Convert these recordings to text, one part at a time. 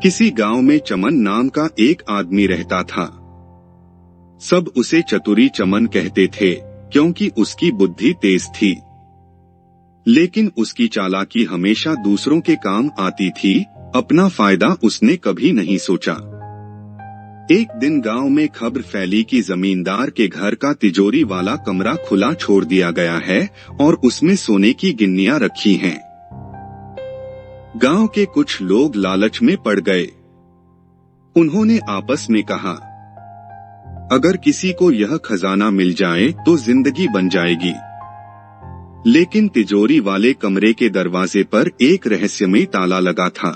किसी गांव में चमन नाम का एक आदमी रहता था। सब उसे चतुरी चमन कहते थे क्योंकि उसकी बुद्धि तेज थी, लेकिन उसकी चालाकी हमेशा दूसरों के काम आती थी। अपना फायदा उसने कभी नहीं सोचा। एक दिन गांव में खबर फैली कि जमींदार के घर का तिजोरी वाला कमरा खुला छोड़ दिया गया है और उसमें सोने की गिन्नियां रखी हैं। गांव के कुछ लोग लालच में पड़ गए। उन्होंने आपस में कहा, अगर किसी को यह खजाना मिल जाए तो जिंदगी बन जाएगी। लेकिन तिजोरी वाले कमरे के दरवाजे पर एक रहस्यमय ताला लगा था।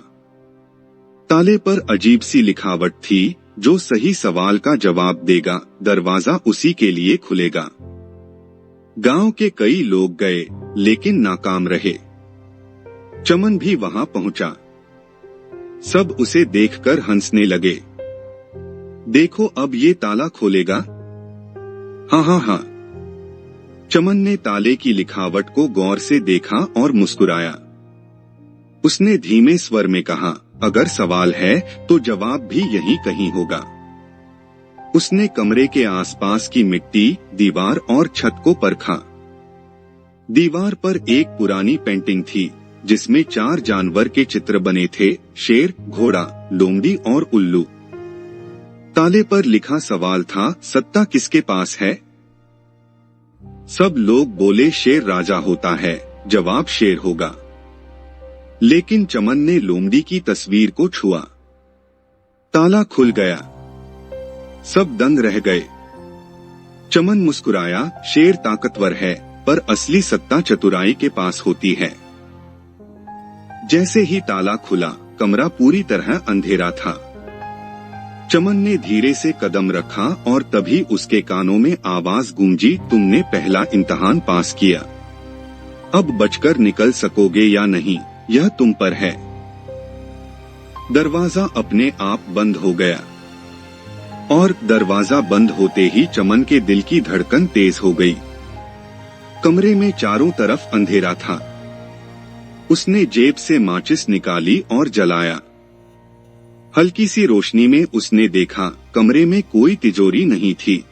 ताले पर अजीब सी लिखावट थी, जो सही सवाल का जवाब देगा दरवाजा उसी के लिए खुलेगा। गांव के कई लोग गए लेकिन नाकाम रहे। चमन भी वहां पहुंचा। सब उसे देखकर हंसने लगे। देखो अब ये ताला खोलेगा। हाँ हाँ हाँ। चमन ने ताले की लिखावट को गौर से देखा और मुस्कुराया। उसने धीमे स्वर में कहा, अगर सवाल है तो जवाब भी यहीं कहीं होगा। उसने कमरे के आसपास की मिट्टी, दीवार और छत को परखा। दीवार पर एक पुरानी पेंटिंग थी जिसमें 4 जानवर के चित्र बने थे, शेर, घोड़ा, लोमड़ी और उल्लू। ताले पर लिखा सवाल था, सत्ता किसके पास है? सब लोग बोले शेर राजा होता है, जवाब शेर होगा। लेकिन चमन ने लोमड़ी की तस्वीर को छुआ। ताला खुल गया। सब दंग रह गए। चमन मुस्कुराया, शेर ताकतवर है पर असली सत्ता चतुराई के पास होती है। जैसे ही ताला खुला, कमरा पूरी तरह अंधेरा था। चमन ने धीरे से कदम रखा और तभी उसके कानों में आवाज गूंजी, तुमने पहला इम्तिहान पास किया। अब बचकर निकल सकोगे या नहीं, यह तुम पर है। दरवाजा अपने आप बंद हो गया और दरवाजा बंद होते ही चमन के दिल की धड़कन तेज हो गई। कमरे में चारों तरफ अंधेरा था। उसने जेब से माचिस निकाली और जलाया। हल्की सी रोशनी में उसने देखा, कमरे में कोई तिजोरी नहीं थी,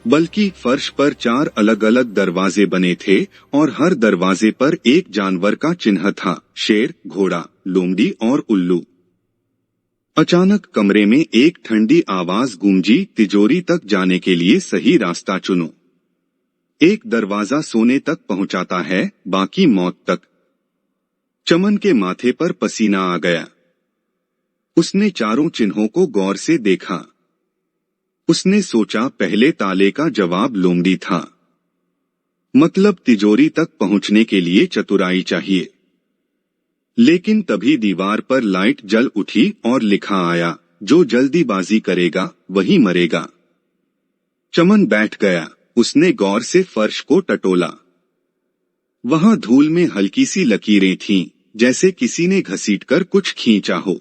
बल्कि फर्श पर 4 अलग अलग दरवाजे बने थे और हर दरवाजे पर एक जानवर का चिन्ह था, शेर, घोड़ा, लोमड़ी और उल्लू। अचानक कमरे में एक ठंडी आवाज गूंजी, तिजोरी तक जाने के लिए सही रास्ता चुनो। एक दरवाजा सोने तक पहुंचाता है, बाकी मौत तक। चमन के माथे पर पसीना आ गया। उसने चारों चिन्हों को गौर से देखा। उसने सोचा, पहले ताले का जवाब लोमड़ी था, मतलब तिजोरी तक पहुंचने के लिए चतुराई चाहिए। लेकिन तभी दीवार पर लाइट जल उठी और लिखा आया, जो जल्दीबाजी करेगा वही मरेगा। चमन बैठ गया। उसने गौर से फर्श को टटोला। वहां धूल में हल्की सी लकीरें थीं, जैसे किसी ने घसीटकर कुछ खींचा हो।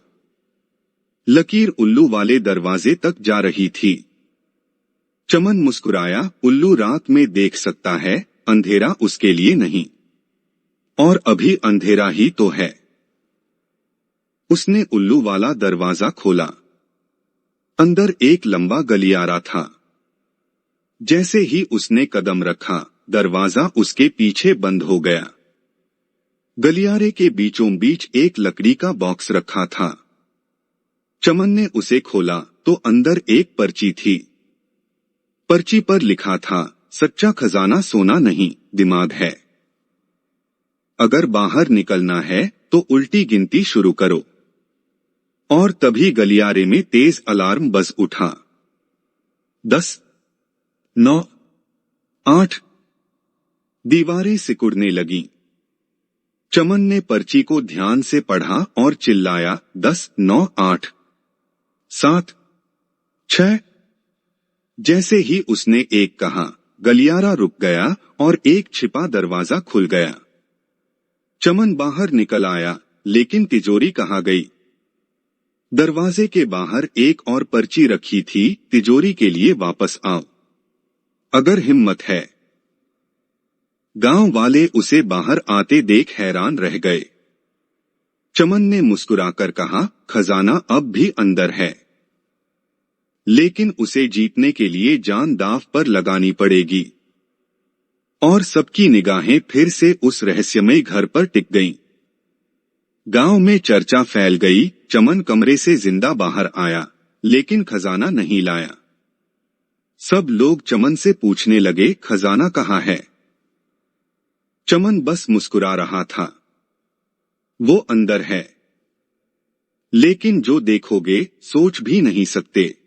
लकीर उल्लू वाले दरवाजे तक जा रही थी। चमन मुस्कुराया, उल्लू रात में देख सकता है, अंधेरा उसके लिए नहीं। और अभी अंधेरा ही तो है। उसने उल्लू वाला दरवाजा खोला। अंदर एक लंबा गलियारा था। जैसे ही उसने कदम रखा, दरवाजा उसके पीछे बंद हो गया। गलियारे के बीचों बीच एक लकड़ी का बॉक्स रखा था। चमन ने उसे खोला तो अंदर एक पर्ची थी। पर्ची पर लिखा था, सच्चा खजाना सोना नहीं, दिमाग है। अगर बाहर निकलना है तो उल्टी गिनती शुरू करो। और तभी गलियारे में तेज अलार्म बज उठा। 10, 9, 8। दीवारें सिकुड़ने लगीं। चमन ने पर्ची को ध्यान से पढ़ा और चिल्लाया, 10, 9, 8, 7, 6। जैसे ही उसने एक कहा, गलियारा रुक गया और एक छिपा दरवाजा खुल गया। चमन बाहर निकल आया, लेकिन तिजोरी कहाँ गई? दरवाजे के बाहर एक और पर्ची रखी थी, तिजोरी के लिए वापस आओ, अगर हिम्मत है। गांव वाले उसे बाहर आते देख हैरान रह गए। चमन ने मुस्कुराकर कहा, खजाना अब भी अंदर है, लेकिन उसे जीतने के लिए जान दांव पर लगानी पड़ेगी। और सबकी निगाहें फिर से उस रहस्यमय घर पर टिक गईं। गांव में चर्चा फैल गई। चमन कमरे से जिंदा बाहर आया, लेकिन खजाना नहीं लाया। सब लोग चमन से पूछने लगे, खजाना कहाँ है? चमन बस मुस्कुरा रहा था। वो अंदर है, लेकिन जो देखोगे सोच भी नहीं सकते।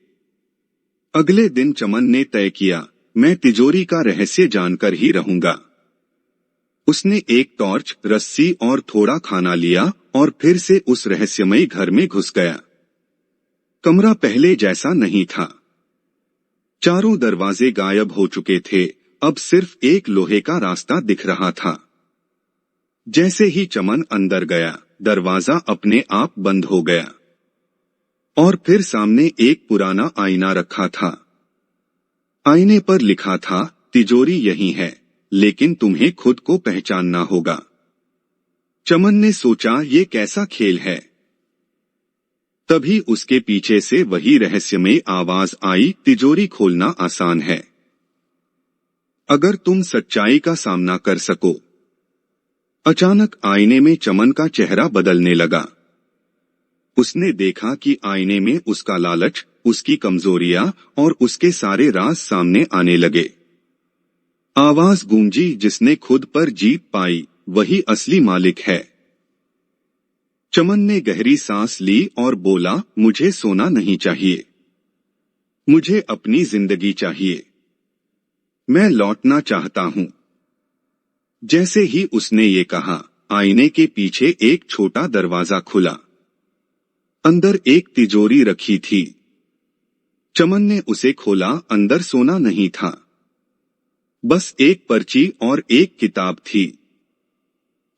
अगले दिन चमन ने तय किया, मैं तिजोरी का रहस्य जानकर ही रहूंगा। उसने एक टॉर्च, रस्सी और थोड़ा खाना लिया और फिर से उस रहस्यमय घर में घुस गया। कमरा पहले जैसा नहीं था। चारों दरवाजे गायब हो चुके थे, अब सिर्फ एक लोहे का रास्ता दिख रहा था। जैसे ही चमन अंदर गया, दरवाजा अपने आप बंद हो गया। और फिर सामने एक पुराना आईना रखा था। आईने पर लिखा था, तिजोरी यही है, लेकिन तुम्हें खुद को पहचानना होगा। चमन ने सोचा, ये कैसा खेल है। तभी उसके पीछे से वही रहस्यमय आवाज आई, तिजोरी खोलना आसान है, अगर तुम सच्चाई का सामना कर सको। अचानक आईने में चमन का चेहरा बदलने लगा। उसने देखा कि आईने में उसका लालच, उसकी कमजोरियां और उसके सारे राज सामने आने लगे। आवाज गूंजी, जिसने खुद पर जीत पाई वही असली मालिक है। चमन ने गहरी सांस ली और बोला, मुझे सोना नहीं चाहिए, मुझे अपनी जिंदगी चाहिए, मैं लौटना चाहता हूं। जैसे ही उसने ये कहा, आईने के पीछे एक छोटा दरवाजा खुला। अंदर एक तिजोरी रखी थी। चमन ने उसे खोला। अंदर सोना नहीं था, बस एक पर्ची और एक किताब थी।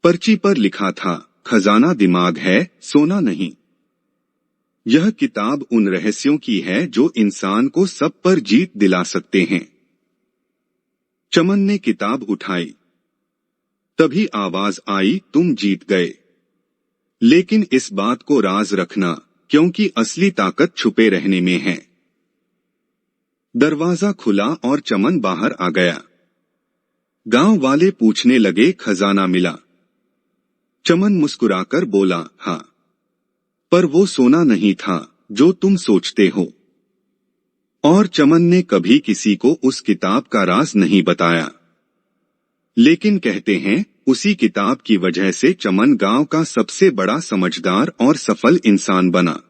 पर्ची पर लिखा था, खजाना दिमाग है, सोना नहीं। यह किताब उन रहस्यों की है जो इंसान को सब पर जीत दिला सकते हैं। चमन ने किताब उठाई। तभी आवाज आई, तुम जीत गए, लेकिन इस बात को राज रखना, क्योंकि असली ताकत छुपे रहने में है। दरवाजा खुला और चमन बाहर आ गया। गांव वाले पूछने लगे, खजाना मिला? चमन मुस्कुराकर बोला, हाँ, पर वो सोना नहीं था जो तुम सोचते हो। और चमन ने कभी किसी को उस किताब का राज नहीं बताया। लेकिन कहते हैं, उसी किताब की वजह से चमन गांव का सबसे बड़ा समझदार और सफल इंसान बना।